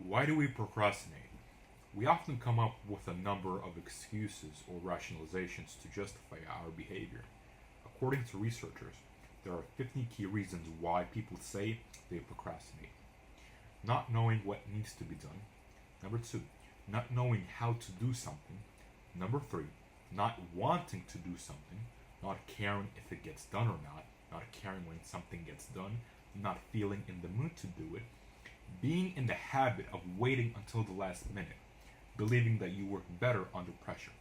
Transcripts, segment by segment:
Why do we procrastinate? We often come up with a number of excuses or rationalizations to justify our behavior. According to researchers, there are 50 key reasons why people say they procrastinate. Not knowing what needs to be done. Number two, not knowing how to do something. Number three, not wanting to do something, not caring if it gets done or not caring when something gets done, not feeling in the mood to do it, being in the habit of waiting until the last minute, believing that you work better under pressure,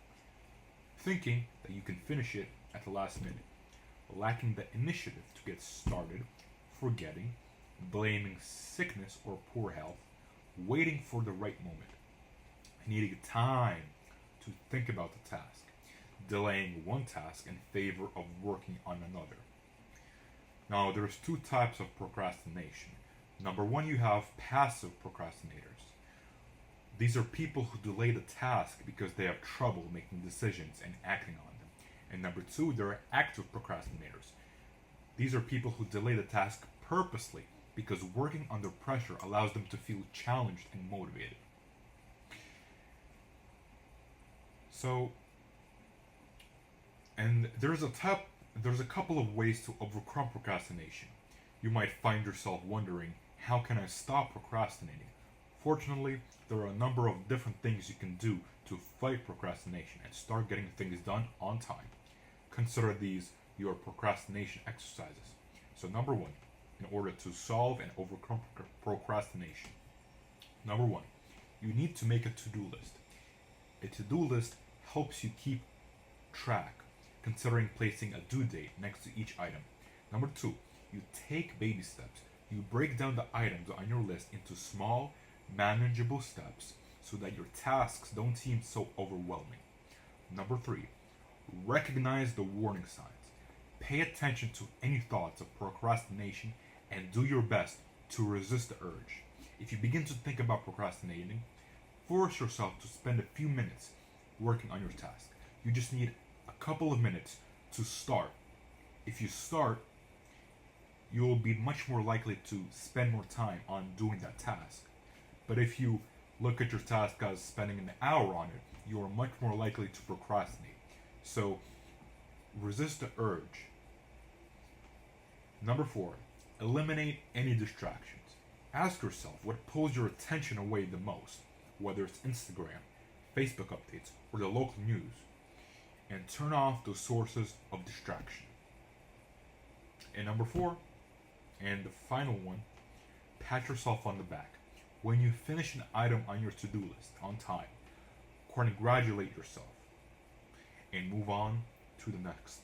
thinking that you can finish it at the last minute, lacking the initiative to get started, forgetting, blaming sickness or poor health, waiting for the right moment, needing time to think about the task, delaying one task in favor of working on another. Now, there's two types of procrastination. Number one, you have passive procrastinators. These are people who delay the task because they have trouble making decisions and acting on them. And number two, there are active procrastinators. These are people who delay the task purposely because working under pressure allows them to feel challenged and motivated. So, and there's a couple of ways to overcome procrastination. You might find yourself wondering, how can I stop procrastinating? Fortunately, there are a number of different things you can do to fight procrastination and start getting things done on time. Consider these your procrastination exercises. So, number one, in order to solve and overcome procrastination, number one, you need to make a to-do list. A to-do list helps you keep track, considering placing a due date next to each item. Number two, you take baby steps. You break down the items on your list into small, manageable steps so that your tasks don't seem so overwhelming. Number three, recognize the warning signs. Pay attention to any thoughts of procrastination and do your best to resist the urge. If you begin to think about procrastinating, force yourself to spend a few minutes working on your task. You just need a couple of minutes to start. If you start, you will be much more likely to spend more time on doing that task. But if you look at your task as spending an hour on it, you are much more likely to procrastinate. So resist the urge. Number four, eliminate any distractions. Ask yourself what pulls your attention away the most, whether it's Instagram, Facebook updates, or the local news, and turn off those sources of distraction. And number four, and the final one, pat yourself on the back. When you finish an item on your to-do list on time, congratulate yourself and move on to the next.